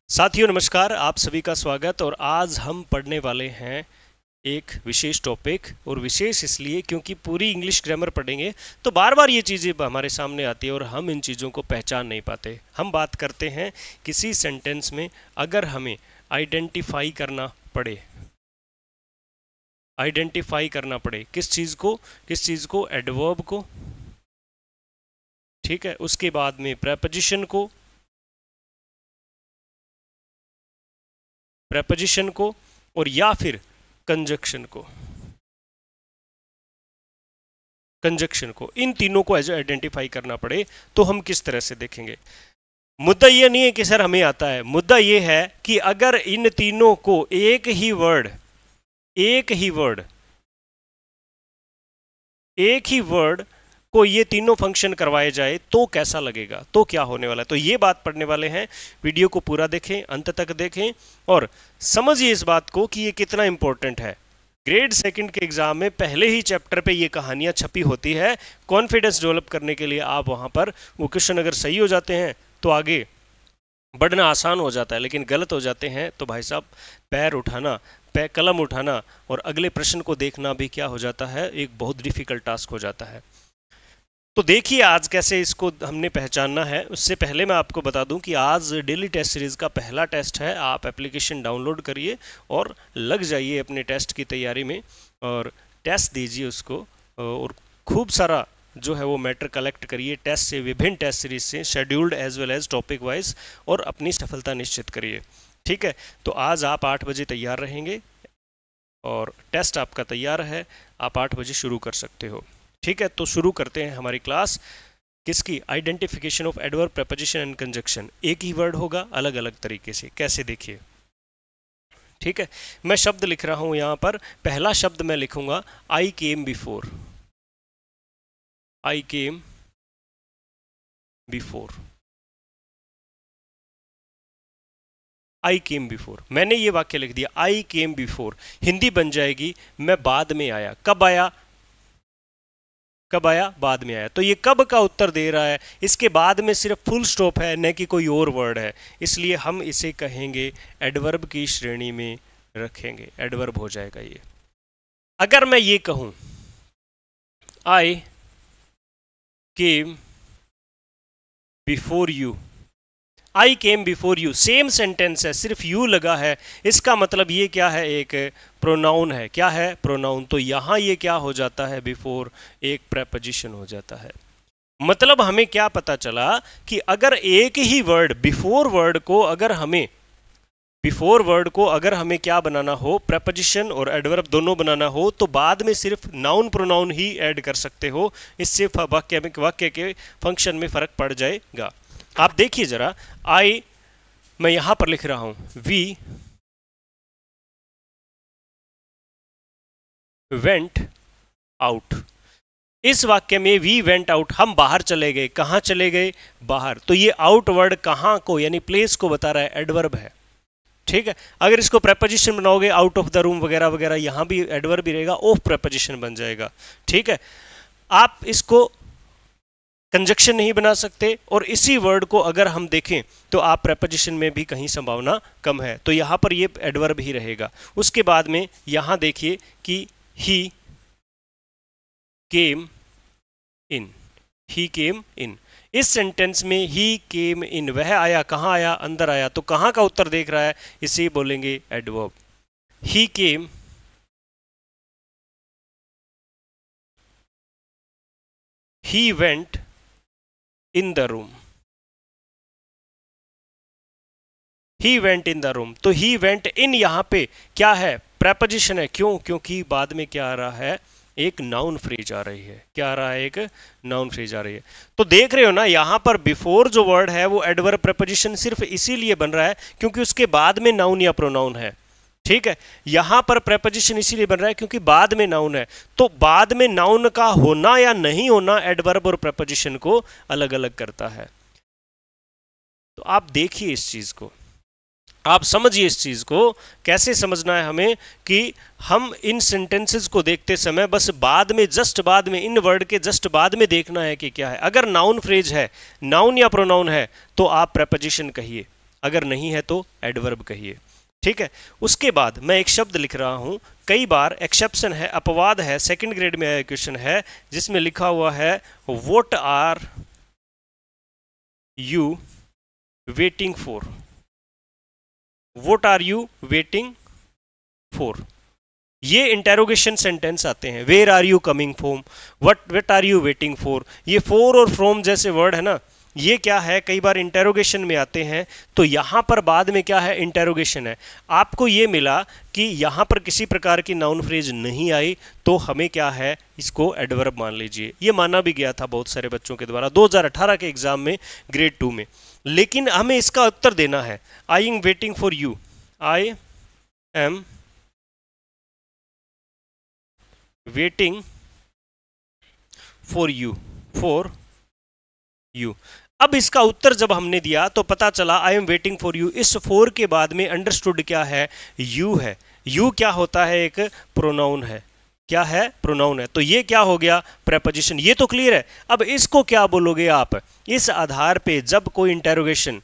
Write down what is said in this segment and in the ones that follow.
साथियों नमस्कार, आप सभी का स्वागत। और आज हम पढ़ने वाले हैं एक विशेष टॉपिक, और विशेष इसलिए क्योंकि पूरी इंग्लिश ग्रामर पढ़ेंगे तो बार बार ये चीज़ें हमारे सामने आती है और हम इन चीज़ों को पहचान नहीं पाते। हम बात करते हैं किसी सेंटेंस में अगर हमें आइडेंटिफाई करना पड़े किस चीज़ को, एडवर्ब को, ठीक है, उसके बाद में प्रेपोजिशन को और या फिर कंजक्शन को, इन तीनों को आइडेंटिफाई करना पड़े तो हम किस तरह से देखेंगे। मुद्दा ये नहीं है कि सर हमें आता है, मुद्दा ये है कि अगर इन तीनों को एक ही वर्ड को ये तीनों फंक्शन करवाए जाए तो कैसा लगेगा, तो क्या होने वाला है। तो ये बात पढ़ने वाले हैं। वीडियो को पूरा देखें, अंत तक देखें और समझिए इस बात को कि ये कितना इंपॉर्टेंट है। ग्रेड सेकंड के एग्जाम में पहले ही चैप्टर पे ये कहानियां छपी होती है। कॉन्फिडेंस डेवलप करने के लिए आप वहां पर वो क्वेश्चन अगर सही हो जाते हैं तो आगे बढ़ना आसान हो जाता है, लेकिन गलत हो जाते हैं तो भाई साहब कलम उठाना और अगले प्रश्न को देखना भी क्या हो जाता है, एक बहुत डिफिकल्ट टास्क हो जाता है। तो देखिए आज कैसे इसको हमने पहचानना है। उससे पहले मैं आपको बता दूं कि आज डेली टेस्ट सीरीज का पहला टेस्ट है। आप एप्लीकेशन डाउनलोड करिए और लग जाइए अपने टेस्ट की तैयारी में और टेस्ट दीजिए उसको, और खूब सारा जो है वो मैटर कलेक्ट करिए टेस्ट से, विभिन्न टेस्ट सीरीज से, scheduled as well as topic wise, और अपनी सफलता निश्चित करिए। ठीक है, तो आज आप 8 बजे तैयार रहेंगे और टेस्ट आपका तैयार है, आप 8 बजे शुरू कर सकते हो। ठीक है, तो शुरू करते हैं हमारी क्लास। किसकी? Identification of adverb, preposition and conjunction. एक ही वर्ड होगा अलग अलग तरीके से। कैसे, देखिए। ठीक है, मैं शब्द लिख रहा हूं यहां पर। पहला शब्द मैं लिखूंगा आई केम बिफोर। आई केम बिफोर, आई केम बिफोर। मैंने ये वाक्य लिख दिया, आई केम बिफोर। हिंदी बन जाएगी मैं बाद में आया। कब आया? बाद में आया। तो ये कब का उत्तर दे रहा है, इसके बाद में सिर्फ फुल स्टॉप है, न कि कोई और वर्ड है, इसलिए हम इसे कहेंगे एडवर्ब की श्रेणी में रखेंगे, एडवर्ब हो जाएगा ये। अगर मैं ये कहूं I came before you, I came before you, same sentence है, सिर्फ यू लगा है। इसका मतलब ये क्या है? एक प्रोनाउन है। क्या है? प्रोनाउन। तो यहां ये क्या हो जाता है? बिफोर एक प्रेपोजिशन हो जाता है। मतलब हमें क्या पता चला कि अगर एक ही वर्ड बिफोर वर्ड को अगर हमें क्या बनाना हो, प्रेपोजिशन और एडवर्ब दोनों बनाना हो, तो बाद में सिर्फ नाउन प्रोनाउन ही ऐड कर सकते हो। इससे वाक्य के फंक्शन में फर्क पड़ जाएगा। आप देखिए जरा, आई मैं यहां पर लिख रहा हूं वी वेंट आउट। इस वाक्य में वी वेंट आउट, हम बाहर चले गए। कहां चले गए? बाहर। तो ये आउट वर्ड कहां को यानी प्लेस को बता रहा है, एडवर्ब है। ठीक है, अगर इसको प्रेपोजिशन बनाओगे आउट ऑफ द रूम वगैरह वगैरह, यहां भी एडवर्ब भी रहेगा, ऑफ प्रेपोजिशन बन जाएगा। ठीक है, आप इसको कंजक्शन नहीं बना सकते, और इसी वर्ड को अगर हम देखें तो आप प्रेपोजिशन में भी कहीं संभावना कम है, तो यहां पर ये एडवर्ब ही रहेगा। उसके बाद में यहां देखिए कि ही केम इन, इस सेंटेंस में ही केम इन, वह आया। कहां आया? अंदर आया। तो कहां का उत्तर देख रहा है, इसे बोलेंगे adverb. He came he went in the room, he went in the room. तो ही वेंट इन यहां पे क्या है? प्रेपोजिशन है। क्यों? क्योंकि बाद में क्या आ रहा है? एक नाउन फ्रेज आ रही है। क्या आ रहा है? एक नाउन फ्रेज आ रही है। तो देख रहे हो ना, यहां पर बिफोर जो वर्ड है वो एडवर्ब प्रेपोजिशन सिर्फ इसीलिए बन रहा है क्योंकि उसके बाद में नाउन या प्रोनाउन है। ठीक है, यहां पर प्रेपोजिशन इसीलिए बन रहा है क्योंकि बाद में नाउन है। तो बाद में नाउन का होना या नहीं होना एडवर्ब और प्रेपोजिशन को अलग अलग करता है। तो आप देखिए इस चीज को, आप समझिए इस चीज को। कैसे समझना है हमें कि हम इन सेंटेंसेस को देखते समय बस बाद में, जस्ट बाद में, इन वर्ड के जस्ट बाद में देखना है कि क्या है। अगर नाउन फ्रेज है, नाउन या प्रोनाउन है, तो आप प्रेपोजिशन कहिए। अगर नहीं है तो एडवर्ब कहिए। ठीक है, उसके बाद मैं एक शब्द लिख रहा हूं, कई बार एक्सेप्शन है, अपवाद है, सेकंड ग्रेड में आया क्वेश्चन है जिसमें लिखा हुआ है what are you waiting for, what are you waiting for. ये इंटेरोगेशन सेंटेंस आते हैं, where are you coming from, what are you waiting for. ये फॉर और फ्रॉम जैसे वर्ड है ना, ये क्या है, कई बार इंटेरोगेशन में आते हैं। तो यहां पर बाद में क्या है, इंटेरोगेशन है। आपको ये मिला कि यहां पर किसी प्रकार की नाउन फ्रेज नहीं आई, तो हमें क्या है, इसको एडवर्ब मान लीजिए। ये माना भी गया था बहुत सारे बच्चों के द्वारा 2018 के एग्जाम में, ग्रेड 2 में। लेकिन हमें इसका उत्तर देना है, आई am waiting for you, I am waiting for you. अब इसका उत्तर जब हमने दिया तो पता चला आई एम वेटिंग फॉर यू, इस फोर के बाद में अंडरस्टूड क्या है, यू है। यू क्या होता है, एक प्रोनाउन है। क्या है, प्रोनाउन है। तो ये क्या हो गया, प्रेपोजिशन। ये तो क्लियर है। अब इसको क्या बोलोगे आप, इस आधार पे जब कोई इंटेरोगेशन,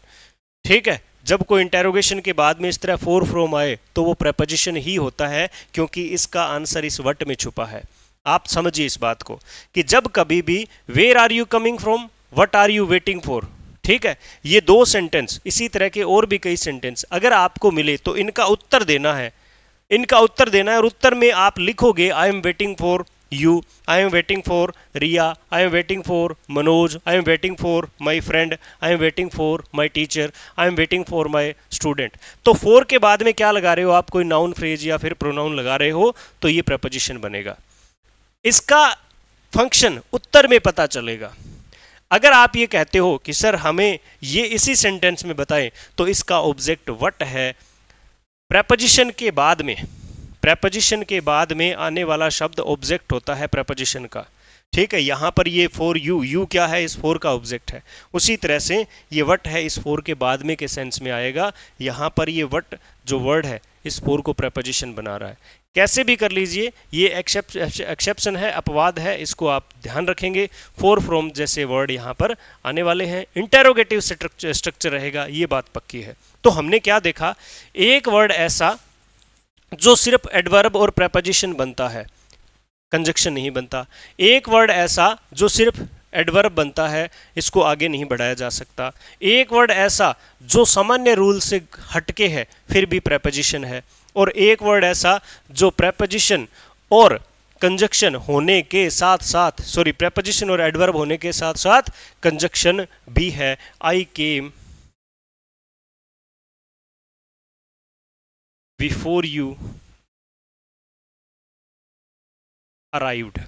ठीक है, जब कोई इंटेरोगेशन के बाद में इस तरह फोर फ्रॉम आए तो वो प्रेपोजिशन ही होता है, क्योंकि इसका आंसर इस वट में छुपा है। आप समझिए इस बात को कि जब कभी भी where are you coming from, what are you waiting for, ठीक है, ये दो सेंटेंस, इसी तरह के और भी कई सेंटेंस अगर आपको मिले तो इनका उत्तर देना है, इनका उत्तर देना है। और उत्तर में आप लिखोगे I am waiting for you, I am waiting for Riya, I am waiting for Manoj, I am waiting for my friend, I am waiting for my teacher, I am waiting for my student. तो for के बाद में क्या लगा रहे हो आप, कोई नाउन फ्रेज या फिर प्रोनाउन लगा रहे हो, तो ये प्रपोजिशन बनेगा। इसका फंक्शन उत्तर में पता चलेगा। अगर आप ये कहते हो कि सर हमें ये इसी सेंटेंस में बताएं, तो इसका ऑब्जेक्ट व्हाट है। प्रेपोजिशन के बाद में, प्रेपोजिशन के बाद में आने वाला शब्द ऑब्जेक्ट होता है प्रेपोजिशन का। ठीक है, यहां पर ये फॉर यू, यू क्या है, इस फोर का ऑब्जेक्ट है। उसी तरह से ये वट है, इस फोर के बाद में के सेंस में आएगा। यहां पर ये वट जो वर्ड है, इस फोर को प्रेपोजिशन बना रहा है। कैसे भी कर लीजिए, ये एक्सेप्शन है, अपवाद है, इसको आप ध्यान रखेंगे। फॉर फ्रॉम जैसे वर्ड यहाँ पर आने वाले हैं, इंटेरोगेटिव स्ट्रक्चर रहेगा, ये बात पक्की है। तो हमने क्या देखा, एक वर्ड ऐसा जो सिर्फ एडवर्ब और प्रेपोजिशन बनता है, कंजक्शन नहीं बनता। एक वर्ड ऐसा जो सिर्फ एडवर्ब बनता है, इसको आगे नहीं बढ़ाया जा सकता। एक वर्ड ऐसा जो सामान्य रूल से हटके है, फिर भी प्रेपोजिशन है। और एक वर्ड ऐसा जो प्रेपोजिशन और कंजक्शन होने के साथ साथ, सॉरी, प्रेपोजिशन और एडवर्ब होने के साथ साथ कंजक्शन भी है। आई केम बिफोर यू अराइव्ड,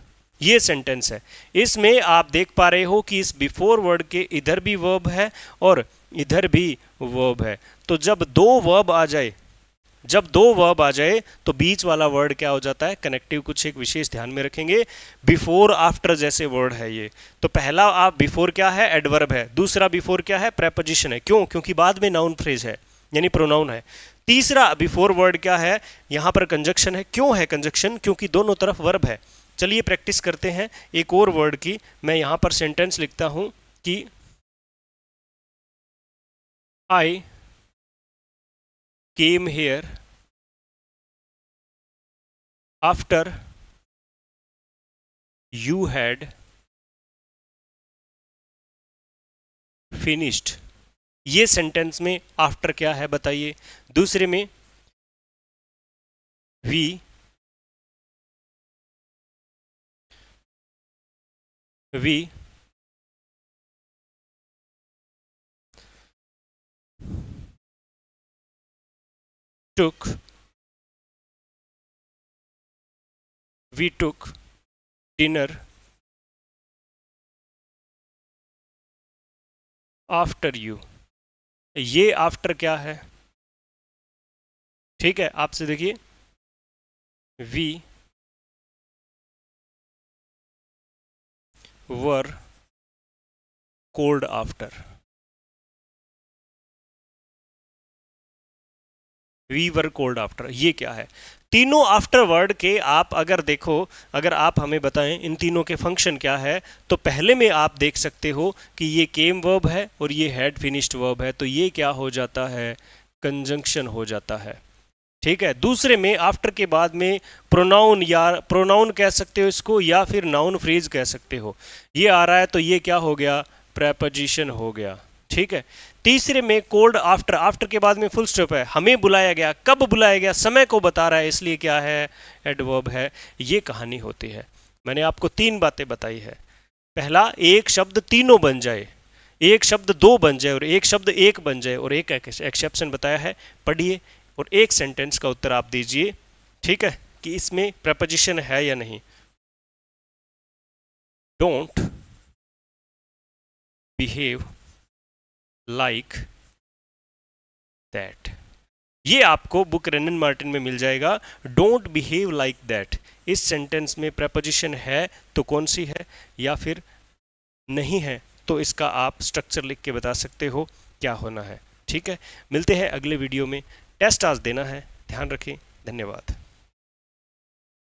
ये सेंटेंस है। इसमें आप देख पा रहे हो कि इस बिफोर वर्ड के इधर भी वर्ब है और इधर भी वर्ब है। तो जब दो वर्ब आ जाए, जब दो वर्ब आ जाए तो बीच वाला वर्ड क्या हो जाता है, कनेक्टिव। कुछ एक विशेष ध्यान में रखेंगे, बिफोर आफ्टर जैसे वर्ड है ये। तो पहला आप बिफोर क्या है, एडवर्ब है। दूसरा बिफोर क्या है, प्रेपोजिशन है। क्यों, क्योंकि बाद में नाउन फ्रेज है, यानी प्रोनाउन है। तीसरा बिफोर वर्ड क्या है, यहां पर कंजक्शन है। क्यों है कंजक्शन, क्योंकि दोनों तरफ वर्ब है। चलिए प्रैक्टिस करते हैं एक और वर्ड की। मैं यहां पर सेंटेंस लिखता हूं कि I came here after you had finished. ये सेंटेंस में आफ्टर क्या है बताइए। दूसरे में we took we took dinner after you. ये आफ्टर क्या है, ठीक है, आपसे देखिए, we were cold after. We were cold after, ये क्या है? तीनों आफ्टर वर्ड के आप अगर देखो, अगर आप हमें बताएं इन तीनों के फंक्शन क्या है, तो पहले में आप देख सकते हो कि ये केम वर्ब है और ये हैड फिनिश्ड वर्ब है, तो ये क्या हो जाता है? कंजंक्शन हो जाता है। ठीक है। दूसरे में आफ्टर के बाद में प्रोनाउन या प्रोनाउन कह सकते हो इसको, या फिर नाउन फ्रेज कह सकते हो, ये आ रहा है तो ये क्या हो गया? प्रेपोजिशन हो गया। ठीक है। तीसरे में कोल्ड आफ्टर, आफ्टर के बाद में फुल स्टॉप है, हमें बुलाया गया, कब बुलाया गया, समय को बता रहा है, इसलिए क्या है? एडवर्ब है। ये कहानी होती है। मैंने आपको 3 बातें बताई है। पहला, एक शब्द तीनों बन जाए, एक शब्द 2 बन जाए और एक शब्द 1 बन जाए, और एक एक्सेप्शन बताया है, पढ़िए और एक सेंटेंस का उत्तर आप दीजिए। ठीक है, कि इसमें प्रपोजिशन है या नहीं। डोंट बिहेव लाइक दैट, ये आपको बुक रेनन मार्टिन में मिल जाएगा। डोंट बिहेव लाइक दैट, इस सेंटेंस में प्रपोजिशन है तो कौन सी है, या फिर नहीं है तो इसका आप स्ट्रक्चर लिख के बता सकते हो क्या होना है। ठीक है, मिलते हैं अगले वीडियो में। टेस्ट आज देना है, ध्यान रखें। धन्यवाद।